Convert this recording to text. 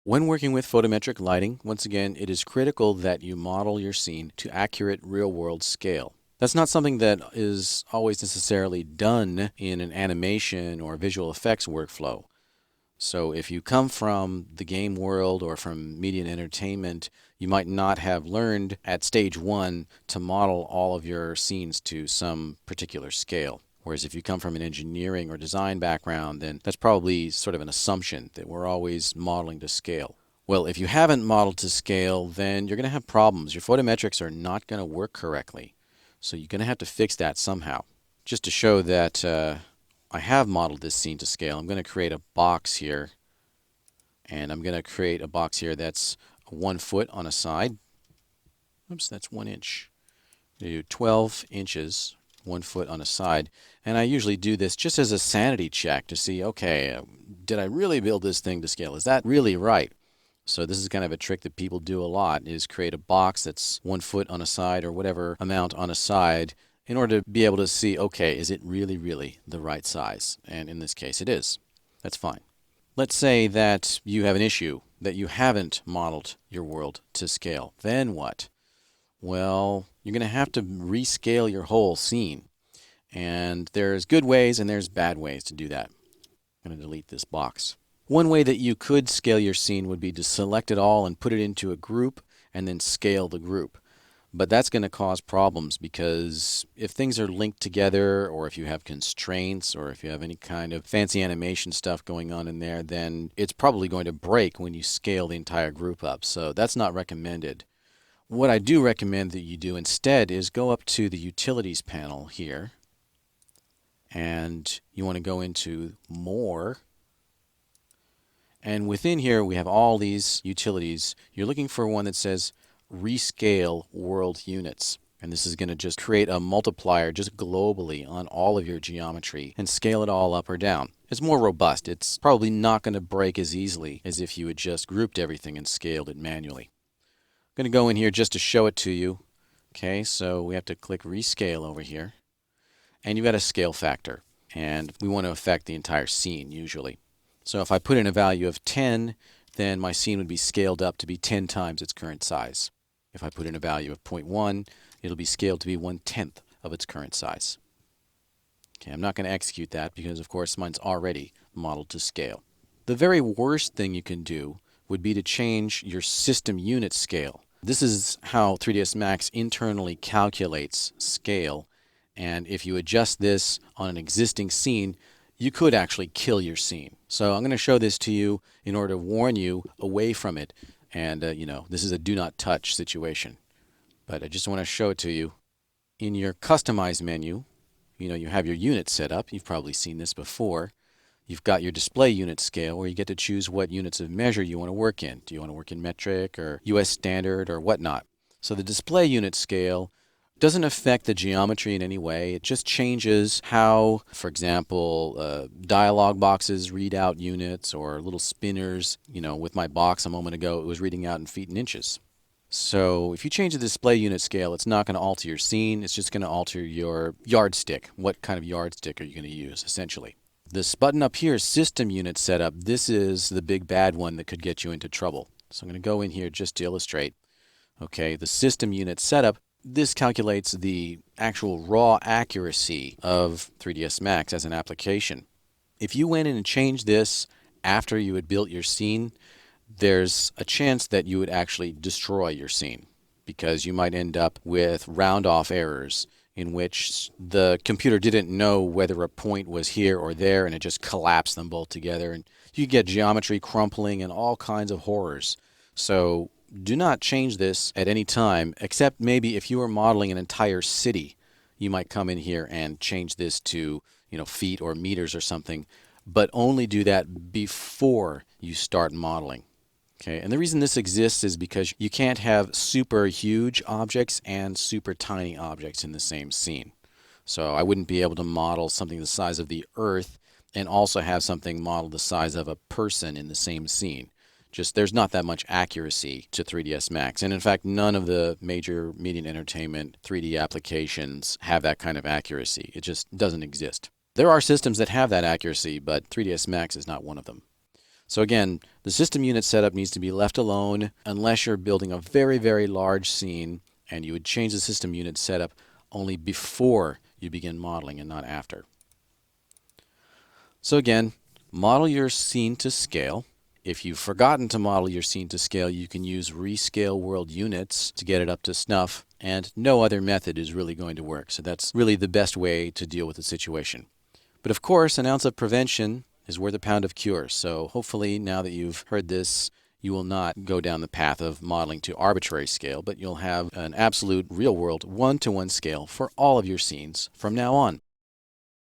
When working with photometric lighting, once again, it is critical that you model your scene to accurate real-world scale. That's not something that is always necessarily done in an animation or visual effects workflow. So if you come from the game world or from media and entertainment, you might not have learned at stage one to model all of your scenes to some particular scale. Whereas if you come from an engineering or design background, then that's probably sort of an assumption that we're always modeling to scale. Well, if you haven't modeled to scale, then you're going to have problems. Your photometrics are not going to work correctly. So you're going to have to fix that somehow. Just to show that I have modeled this scene to scale, I'm going to create a box here. And I'm going to create a box here that's 1 foot on a side. Oops, that's 1 inch. Do 12 inches, 1 foot on a side. And I usually do this just as a sanity check to see, okay, did I really build this thing to scale? Is that really right? So this is kind of a trick that people do a lot, is create a box that's 1 foot on a side or whatever amount on a side in order to be able to see, okay, is it really, really the right size? And in this case, it is. That's fine. Let's say that you have an issue, that you haven't modeled your world to scale. Then what? Well, you're going to have to rescale your whole scene. And there's good ways and there's bad ways to do that. I'm going to delete this box. One way that you could scale your scene would be to select it all and put it into a group and then scale the group. But that's going to cause problems because if things are linked together, or if you have constraints, or if you have any kind of fancy animation stuff going on in there, then it's probably going to break when you scale the entire group up. So that's not recommended. What I do recommend that you do instead is go up to the Utilities panel here, and you want to go into More. And within here, we have all these utilities. You're looking for one that says Rescale World Units. And this is going to just create a multiplier just globally on all of your geometry and scale it all up or down. It's more robust. It's probably not going to break as easily as if you had just grouped everything and scaled it manually. I'm going to go in here just to show it to you. Okay, so we have to click Rescale over here. And you've got a scale factor. And we want to affect the entire scene usually. So if I put in a value of 10, then my scene would be scaled up to be 10 times its current size. If I put in a value of 0.1, it'll be scaled to be 1/10 of its current size. Okay, I'm not going to execute that because, of course, mine's already modeled to scale. The very worst thing you can do would be to change your system unit scale. This is how 3ds Max internally calculates scale, and if you adjust this on an existing scene, you could actually kill your scene. So I'm going to show this to you in order to warn you away from it. And, this is a do not touch situation. But I just want to show it to you. In your Customize menu, you have your unit set up. You've probably seen this before. You've got your display unit scale where you get to choose what units of measure you want to work in. Do you want to work in metric or US standard or whatnot? So the display unit scale doesn't affect the geometry in any way. It just changes how, for example, dialog boxes read out units, or little spinners. With my box a moment ago, it was reading out in feet and inches. So if you change the display unit scale, it's not going to alter your scene. It's just going to alter your yardstick. What kind of yardstick are you going to use, essentially? This button up here, System Unit Setup, this is the big bad one that could get you into trouble. So I'm going to go in here just to illustrate. Okay, the System Unit Setup, this calculates the actual raw accuracy of 3ds Max as an application. If you went in and changed this after you had built your scene, there's a chance that you would actually destroy your scene because you might end up with round-off errors in which the computer didn't know whether a point was here or there, and it just collapsed them both together. And you get geometry crumpling and all kinds of horrors. So do not change this at any time, except maybe if you are modeling an entire city, you might come in here and change this to, feet or meters or something, but only do that before you start modeling. Okay, and the reason this exists is because you can't have super huge objects and super tiny objects in the same scene. So I wouldn't be able to model something the size of the Earth and also have something modeled the size of a person in the same scene. Just there's not that much accuracy to 3ds Max. And in fact, none of the major media and entertainment 3D applications have that kind of accuracy. It just doesn't exist. There are systems that have that accuracy, but 3ds Max is not one of them. So again, the system unit setup needs to be left alone unless you're building a very, very large scene, and you would change the system unit setup only before you begin modeling and not after. So again, model your scene to scale. If you've forgotten to model your scene to scale, you can use rescale world units to get it up to snuff, and no other method is really going to work. So that's really the best way to deal with the situation. But of course, an ounce of prevention is worth a pound of cure. So hopefully now that you've heard this, you will not go down the path of modeling to arbitrary scale, but you'll have an absolute real-world one-to-one scale for all of your scenes from now on.